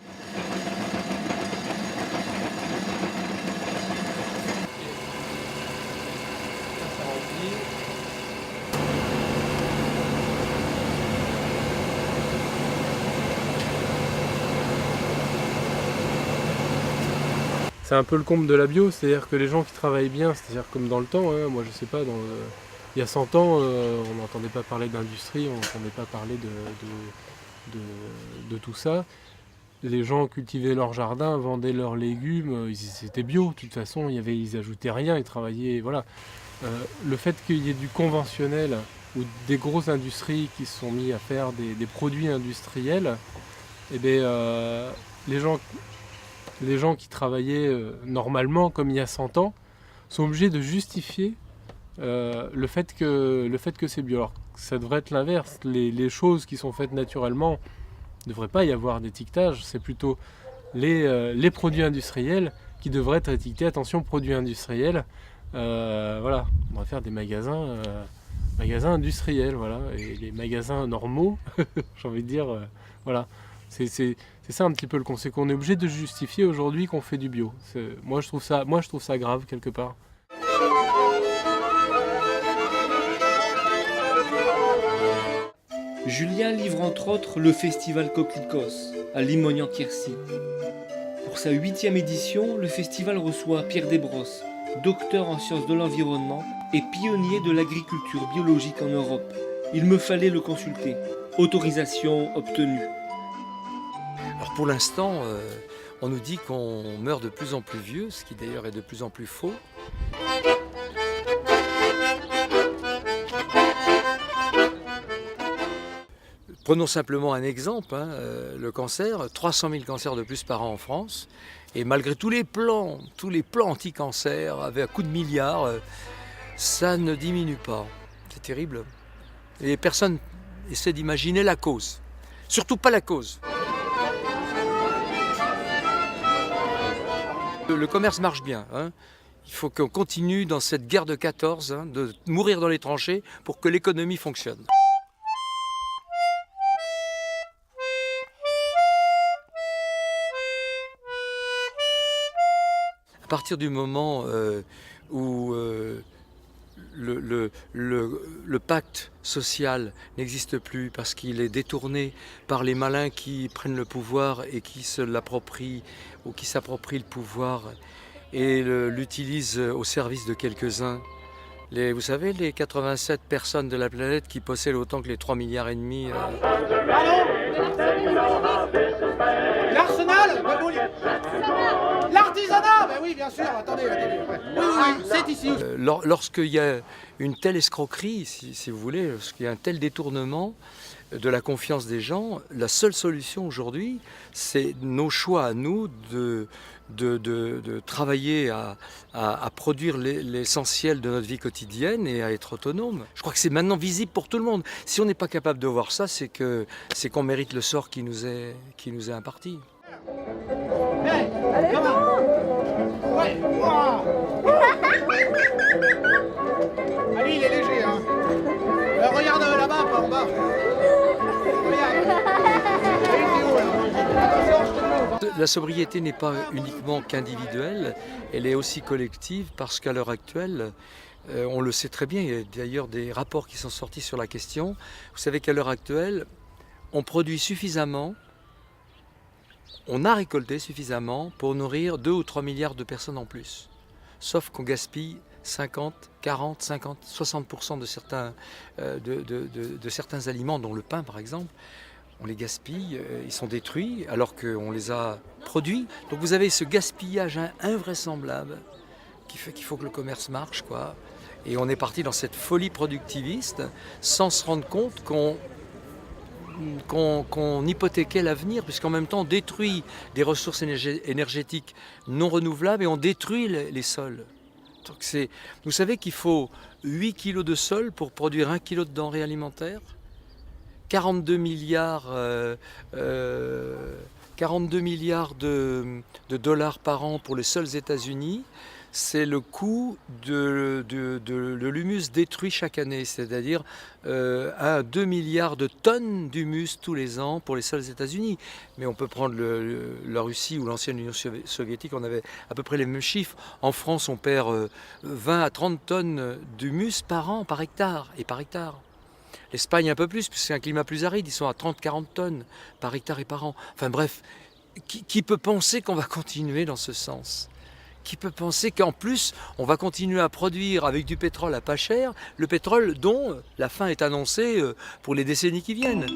C'est un peu le comble de la bio, c'est-à-dire que les gens qui travaillent bien, c'est-à-dire comme dans le temps, moi je sais pas, il y a 100 ans, on n'entendait pas parler d'industrie, on n'entendait pas parler de tout ça. Les gens cultivaient leur jardin, vendaient leurs légumes, c'était bio, de toute façon, ils ajoutaient rien, ils travaillaient, voilà. Le fait qu'il y ait du conventionnel ou des grosses industries qui se sont mis à faire des produits industriels, les gens qui travaillaient normalement comme il y a 100 ans sont obligés de justifier le fait que c'est bio. Alors ça devrait être l'inverse. Les choses qui sont faites naturellement, il ne devrait pas y avoir d'étiquetage. C'est plutôt les produits industriels qui devraient être étiquetés. Attention, produits industriels. Voilà, on devrait faire des magasins industriels. Voilà. Et les magasins normaux, j'ai envie de dire, voilà. C'est ça un petit peu le conseil, qu'on est obligé de justifier aujourd'hui qu'on fait du bio. Moi je trouve ça grave quelque part. Julien livre entre autres le festival Coquelicos à Limognan-Quercy. Pour sa 8e édition, le festival reçoit Pierre Desbrosses, docteur en sciences de l'environnement et pionnier de l'agriculture biologique en Europe. Il me fallait le consulter. Autorisation obtenue. Alors pour l'instant, on nous dit qu'on meurt de plus en plus vieux, ce qui d'ailleurs est de plus en plus faux. Prenons simplement un exemple, le cancer, 300 000 cancers de plus par an en France, et malgré tous les plans anti-cancer, avec un coup de milliards, ça ne diminue pas. C'est terrible. Et personne essaie d'imaginer la cause. Surtout pas la cause. Le commerce marche bien. Il faut qu'on continue dans cette guerre de 14, de mourir dans les tranchées pour que l'économie fonctionne. À partir du moment où le pacte social n'existe plus parce qu'il est détourné par les malins qui prennent le pouvoir et qui se l'approprient ou qui s'approprient le pouvoir et l'utilisent au service de quelques-uns. Vous savez, les 87 personnes de la planète qui possèdent autant que les 3,5 milliards. L'arsenal? L'artisanat? Ben oui, bien sûr, attendez. Oui, c'est ici. Lorsqu'il y a une telle escroquerie, si vous voulez, lorsqu'il y a un tel détournement de la confiance des gens, la seule solution aujourd'hui, c'est nos choix à nous de travailler à produire l'essentiel de notre vie quotidienne et à être autonome. Je crois que c'est maintenant visible pour tout le monde. Si on n'est pas capable de voir ça, c'est qu'on mérite le sort qui nous est imparti. Allez, ouais, wow. Ah lui, il est léger, hein. Regarde là-bas, en bas. La sobriété n'est pas uniquement qu'individuelle, elle est aussi collective parce qu'à l'heure actuelle, on le sait très bien, il y a d'ailleurs des rapports qui sont sortis sur la question. Vous savez qu'à l'heure actuelle, on produit suffisamment, on a récolté suffisamment pour nourrir 2 ou 3 milliards de personnes en plus. Sauf qu'on gaspille 50, 40, 50, 60% de certains aliments, dont le pain par exemple. On les gaspille, ils sont détruits alors qu'on les a produits. Donc vous avez ce gaspillage invraisemblable qui fait qu'il faut que le commerce marche, quoi. Et on est parti dans cette folie productiviste sans se rendre compte qu'on hypothéquait l'avenir, puisqu'en même temps on détruit des ressources énergétiques non renouvelables et on détruit les sols. Donc vous savez qu'il faut 8 kilos de sol pour produire 1 kilo de denrées alimentaires, 42 milliards de dollars par an pour les seuls États-Unis. C'est le coût de l'humus détruit chaque année, c'est-à-dire 2 milliards de tonnes d'humus tous les ans pour les seuls États-Unis. Mais on peut prendre la Russie ou l'ancienne Union soviétique, on avait à peu près les mêmes chiffres. En France, on perd 20 à 30 tonnes d'humus par an, par hectare et par hectare. L'Espagne un peu plus, puisque c'est un climat plus aride, ils sont à 30-40 tonnes par hectare et par an. Enfin bref, qui peut penser qu'on va continuer dans ce sens ? Qui peut penser qu'en plus, on va continuer à produire avec du pétrole à pas cher, le pétrole dont la fin est annoncée pour les décennies qui viennent.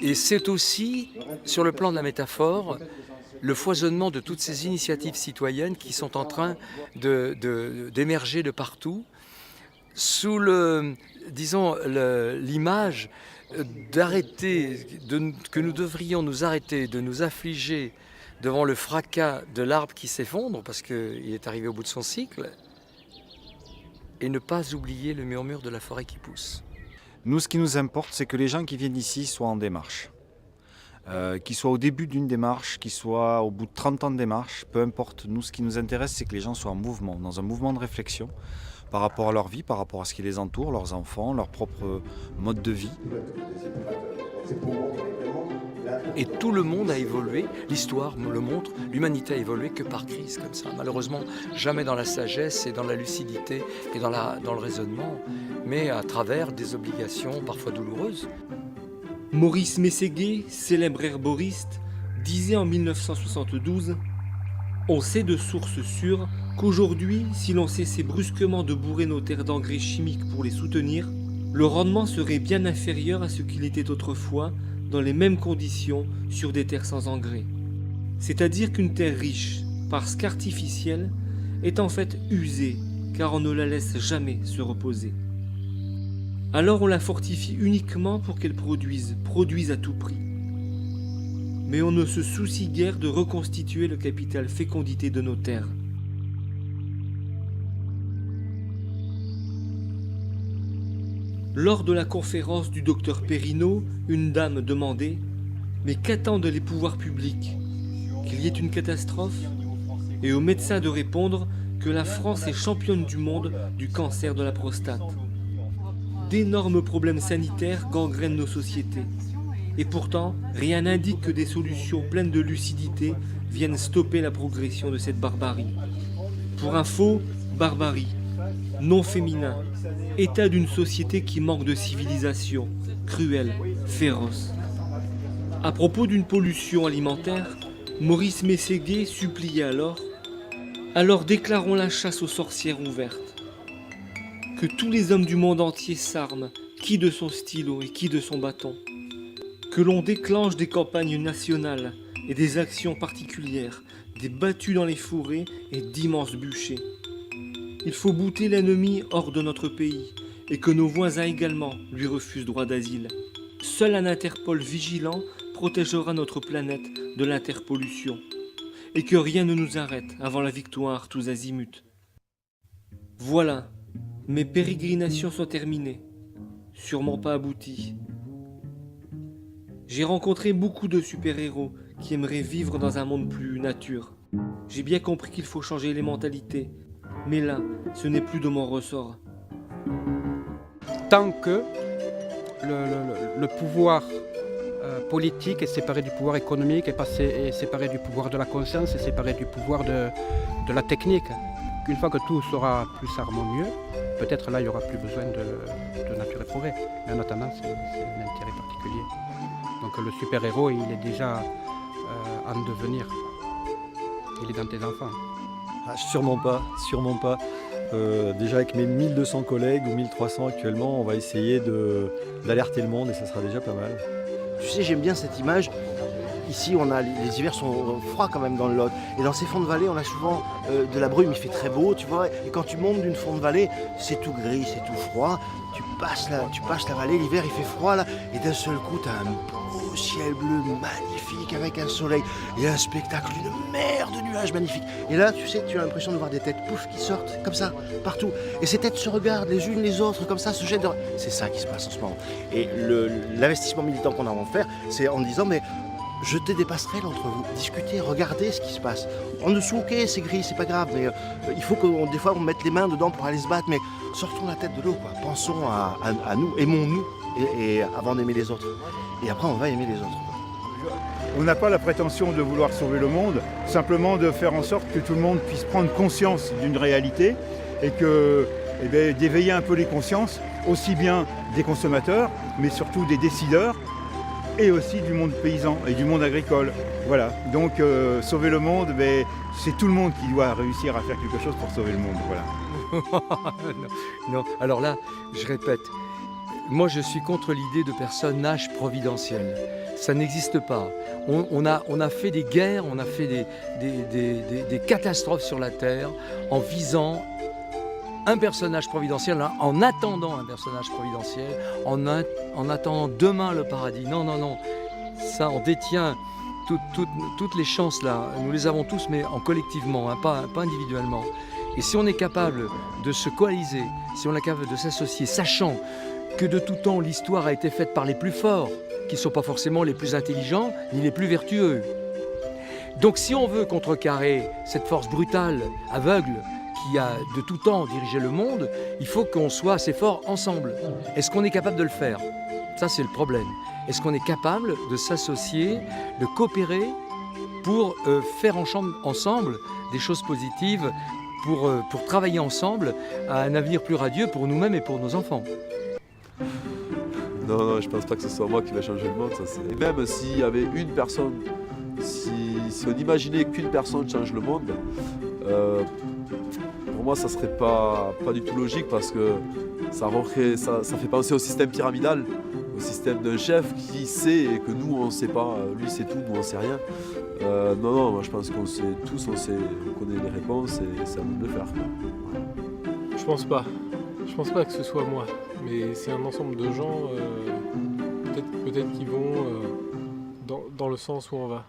Et c'est aussi, sur le plan de la métaphore, le foisonnement de toutes ces initiatives citoyennes qui sont en train d'émerger de partout, sous l'image que nous devrions nous arrêter de nous affliger devant le fracas de l'arbre qui s'effondre, parce qu'il est arrivé au bout de son cycle, et ne pas oublier le murmure de la forêt qui pousse. Nous, ce qui nous importe, c'est que les gens qui viennent ici soient en démarche. Qu'ils soient au début d'une démarche, qu'ils soient au bout de 30 ans de démarche, peu importe. Nous, ce qui nous intéresse, c'est que les gens soient en mouvement, dans un mouvement de réflexion par rapport à leur vie, par rapport à ce qui les entoure, leurs enfants, leur propre mode de vie. Et tout le monde a évolué, l'histoire le montre, l'humanité a évolué que par crise comme ça. Malheureusement, jamais dans la sagesse et dans la lucidité et dans le raisonnement, mais à travers des obligations parfois douloureuses. Maurice Mességuet, célèbre herboriste, disait en 1972 « On sait de sources sûres qu'aujourd'hui, si l'on cessait brusquement de bourrer nos terres d'engrais chimiques pour les soutenir, le rendement serait bien inférieur à ce qu'il était autrefois dans les mêmes conditions sur des terres sans engrais. C'est-à-dire qu'une terre riche, parce qu'artificielle, est en fait usée, car on ne la laisse jamais se reposer. Alors on la fortifie uniquement pour qu'elle produise à tout prix. Mais on ne se soucie guère de reconstituer le capital fécondité de nos terres. Lors de la conférence du docteur Perrineau, une dame demandait « Mais qu'attendent les pouvoirs publics? Qu'il y ait une catastrophe? Et aux médecins de répondre que la France est championne du monde du cancer de la prostate. D'énormes problèmes sanitaires gangrènent nos sociétés. Et pourtant, rien n'indique que des solutions pleines de lucidité viennent stopper la progression de cette barbarie. Pour info, barbarie, non féminin, état d'une société qui manque de civilisation, cruelle, féroce. À propos d'une pollution alimentaire, Maurice Mességuet suppliait alors déclarons la chasse aux sorcières ouverte. Que tous les hommes du monde entier s'arment, qui de son stylo et qui de son bâton. Que l'on déclenche des campagnes nationales et des actions particulières, des battues dans les fourrés et d'immenses bûchers. Il faut bouter l'ennemi hors de notre pays et que nos voisins également lui refusent droit d'asile. Seul un Interpol vigilant protégera notre planète de l'interpollution et que rien ne nous arrête avant la victoire tous azimuts. Voilà, mes pérégrinations sont terminées, sûrement pas abouties. J'ai rencontré beaucoup de super-héros qui aimeraient vivre dans un monde plus nature. J'ai bien compris qu'il faut changer les mentalités, mais là, ce n'est plus de mon ressort. Tant que le pouvoir politique est séparé du pouvoir économique, est séparé du pouvoir de la conscience, est séparé du pouvoir de la technique. Une fois que tout sera plus harmonieux, peut-être là il n'y aura plus besoin de nature et progrès. Mais en attendant, c'est un intérêt particulier. Donc le super-héros, il est déjà en devenir. Il est dans tes enfants. Ah, sûrement pas. Déjà avec mes 1200 collègues ou 1300 actuellement, on va essayer d'alerter le monde et ça sera déjà pas mal. Tu sais, j'aime bien cette image. Ici, les hivers sont froids quand même dans le Lot. Et dans ces fonds de vallée, on a souvent de la brume, il fait très beau, tu vois. Et quand tu montes d'une fond de vallée, c'est tout gris, c'est tout froid. Tu passes la vallée, l'hiver il fait froid là. Et d'un seul coup, tu as un beau ciel bleu magnifique avec un soleil et un spectacle, une mer de nuages magnifiques. Et là, tu sais, tu as l'impression de voir des têtes pouf qui sortent comme ça, partout. Et ces têtes se regardent les unes les autres comme ça, se jettent. C'est ça qui se passe en ce moment. Et l'investissement militant qu'on a envie de faire, c'est en disant, mais jetez des passerelles entre vous, discutez, regardez ce qui se passe. En dessous, ok, c'est gris, c'est pas grave, mais il faut que des fois on mette les mains dedans pour aller se battre, mais sortons la tête de l'eau, quoi. Pensons à nous, aimons-nous et avant d'aimer les autres. Et après, on va aimer les autres. On n'a pas la prétention de vouloir sauver le monde, simplement de faire en sorte que tout le monde puisse prendre conscience d'une réalité et d'éveiller un peu les consciences, aussi bien des consommateurs, mais surtout des décideurs, et aussi du monde paysan et du monde agricole. Voilà, donc sauver le monde, c'est tout le monde qui doit réussir à faire quelque chose pour sauver le monde. Voilà. Non, alors là, je répète, moi je suis contre l'idée de personnage providentiel. Ça n'existe pas. On a fait des guerres, on a fait des catastrophes sur la Terre en visant un personnage providentiel, en attendant un personnage providentiel, en attendant demain le paradis. Non, non, non. Ça, on détient toutes les chances là. Nous les avons tous, mais collectivement, pas individuellement. Et si on est capable de se coaliser, si on est capable de s'associer, sachant que de tout temps l'histoire a été faite par les plus forts, qui ne sont pas forcément les plus intelligents ni les plus vertueux. Donc si on veut contrecarrer cette force brutale, aveugle, qui a de tout temps dirigé le monde, il faut qu'on soit assez forts ensemble. Est-ce qu'on est capable de le faire? Ça, c'est le problème. Est-ce qu'on est capable de s'associer, de coopérer pour faire ensemble des choses positives, pour travailler ensemble à un avenir plus radieux pour nous-mêmes et pour nos enfants? Non, je pense pas que ce soit moi qui va changer le monde. Et même s'il y avait une personne, si on imaginait qu'une personne change le monde, pour moi ça serait pas du tout logique parce que ça fait penser au système pyramidal, au système d'un chef qui sait et que nous on sait pas, lui c'est tout, nous on sait rien. Non, moi je pense qu'on sait tous, on connaît les réponses et c'est à nous de le faire. Je pense pas. Je pense pas que ce soit moi, mais c'est un ensemble de gens, peut-être qui vont dans le sens où on va.